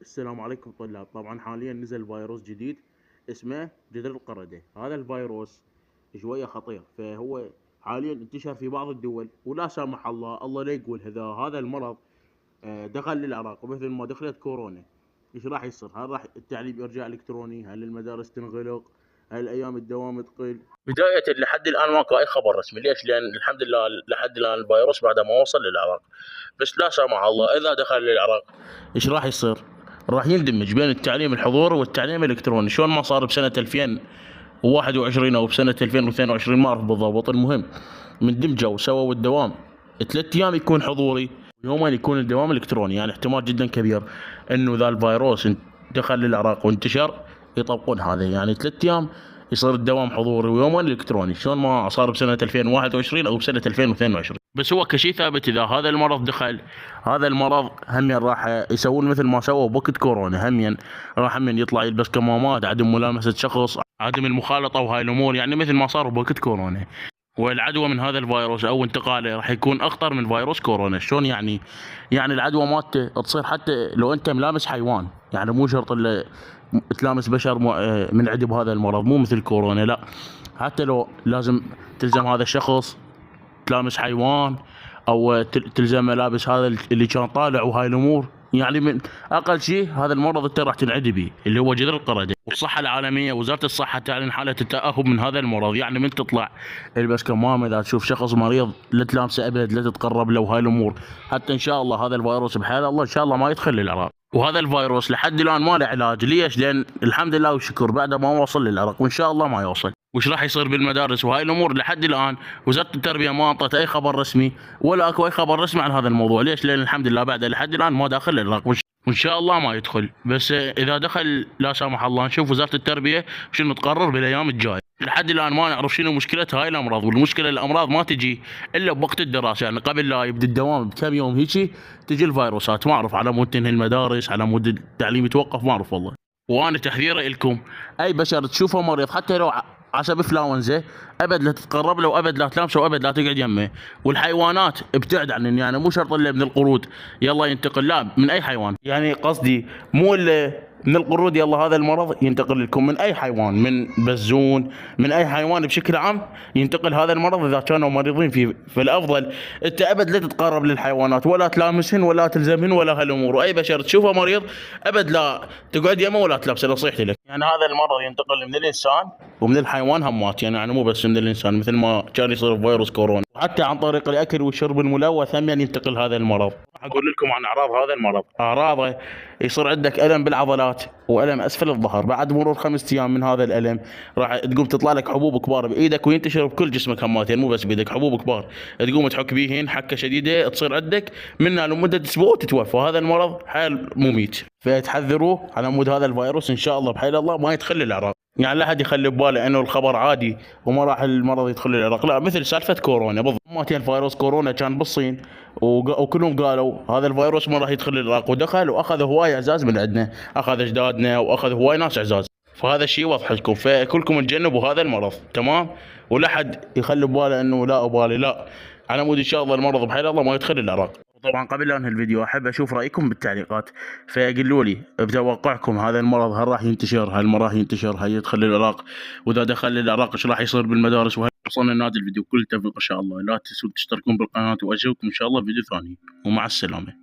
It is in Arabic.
السلام عليكم طلاب. طبعا حاليا نزل فيروس جديد اسمه جذر القردة. هذا الفيروس شوية خطير، فهو حاليا انتشر في بعض الدول، ولا سامح الله لا يقول هذا المرض دخل للعراق، ومثل ما دخلت كورونا ايش راح يصير؟ هل راح التعليم يرجع الكتروني؟ هل المدارس تنغلق؟ هل ايام الدوام تقل؟ بداية لحد الان ماكو اي خبر رسمي. ليش؟ لان الحمد لله لحد الان الفيروس بعد ما وصل للعراق. بس لا سامح الله اذا دخل للعراق ايش راح يصير؟ راح يندمج بين التعليم الحضوري والتعليم الالكتروني، شلون ما صار بسنه 2021 او بسنه 2022 ما اعرف بالضبط. المهم من دمجوا وسووا الدوام 3 ايام يكون حضوري، ويومين يكون الدوام الكتروني. يعني احتمال جدا كبير انه ذا الفيروس دخل للعراق وانتشر يطبقون هذا، يعني 3 ايام يصير الدوام حضوري ويومين الكتروني، شلون ما صار بسنه 2021 او بسنه 2022. بس هو كشي ثابت اذا هذا المرض دخل، هذا المرض همين راح يسوون مثل ما سووا بوقت كورونا. همين راح يطلع يلبس كمامات، عدم ملامسه شخص، عدم المخالطه وهاي الامور، يعني مثل ما صار بوقت كورونا. والعدوى من هذا الفيروس او انتقاله راح يكون اخطر من فيروس كورونا. شلون يعني؟ يعني العدوى مالته تصير حتى لو انت ملامس حيوان، يعني مو شرط الا تلامس بشر منعدي بهذا المرض، مو مثل كورونا. لا، حتى لو لازم تلزم هذا الشخص تلامس حيوان، او تلزم ملابس هذا اللي كان طالع وهاي الامور. يعني من اقل شيء هذا المرض انت راح تنعدي به اللي هو جذر القردة. والصحة العالمية وزارة الصحة تعلن حالة التأهب من هذا المرض. يعني من تطلع البس كمامة، اذا تشوف شخص مريض لا تلامسه ابد، لا تتقرب له، وهاي الامور. حتى ان شاء الله هذا الفيروس بحال الله ان شاء الله ما يدخل للعراق. وهذا الفيروس لحد الان ما له علاج. ليش؟ لان الحمد لله والشكر بعد ما وصل للعراق، وان شاء الله ما يوصل. وش راح يصير بالمدارس وهاي الامور لحد الان وزاره التربيه ما اعطت اي خبر رسمي، ولا اكو اي خبر رسمي عن هذا الموضوع. ليش؟ لان الحمد لله بعد لحد الان ما داخل العراق، وان شاء الله ما يدخل. بس اذا دخل لا سامح الله نشوف وزاره التربيه شنو تقرر بالايام الجايه. لحد الان ما نعرف شنو مشكله هاي الامراض، والمشكله الامراض ما تجي الا بوقت الدراسه. يعني قبل لا يبدا الدوام بكم يوم هيجي تجي الفيروسات، ما اعرف على مود تنهي المدارس، على مود التعليم يتوقف، ما اعرف والله. وانا تحذيري لكم، اي بشر تشوفه مريض حتى لو عصب انفلونزا ابد لا تتقرب له، وابد لا تلامسه، وابد لا تقعد يمه. والحيوانات ابتعد عنه، يعني مو شرط الا من القرود يلا ينتقل، لا من اي حيوان. يعني قصدي مو الا من القرود يلا هذا المرض ينتقل لكم، من اي حيوان، من بزون، من اي حيوان بشكل عام ينتقل هذا المرض اذا كانوا مريضين فيه. فالافضل انت ابد لا تتقرب للحيوانات، ولا تلامسهن، ولا تلزمهن، ولا هالامور. واي بشر تشوفه مريض ابد لا تقعد يمه ولا تلبسه، نصيحتي لك. يعني هذا المرض ينتقل من الانسان ومن الحيوان همات، يعني مو بس من الانسان مثل ما كان يصير فيروس كورونا. وحتى عن طريق الاكل والشرب الملوث هم ينتقل هذا المرض. راح اقول لكم عن اعراض هذا المرض. اعراضه يصير عندك الم بالعضلات، والم اسفل الظهر. بعد مرور 5 ايام من هذا الالم راح تقوم تطلع لك حبوب كبار بايدك، وينتشر بكل جسمك هماتين، مو بس بايدك، حبوب كبار تقوم تحك بيهن حكه شديده تصير عندك منها لمده اسبوع وتتوفى. هذا المرض حال مميت، فتحذروه على مود هذا الفيروس ان شاء الله بحيل الله ما يدخل العراق. يعني لا احد يخلي بباله انه الخبر عادي وما راح المرض يدخل العراق، لا، مثل سالفه كورونا بالضبط. ماتين فيروس كورونا كان بالصين وكلهم قالوا هذا الفيروس ما راح يدخل العراق، ودخل واخذ هواي اعزاز من عندنا، اخذ اجدادنا واخذ هواي ناس اعزاز. فهذا الشيء واضح لكم، فكلكم تجنبوا هذا المرض تمام، ولا حد يخلي بباله انه لا ابالي، لا، على مود ان شاء الله المرض بحيل الله ما يدخل العراق. طبعا قبل لا انهي الفيديو احب اشوف رايكم بالتعليقات، فقولوا لي بتوقعكم هذا المرض هل راح ينتشر، هل ما راح ينتشر، هل يدخل العراق، واذا دخل العراق ايش راح يصير بالمدارس. وهل وصلنا لنهايه الفيديو كل التوفيق ان شاء الله. لا تنسوا تشتركون بالقناه، واجيكم ان شاء الله فيديو ثاني، ومع السلامه.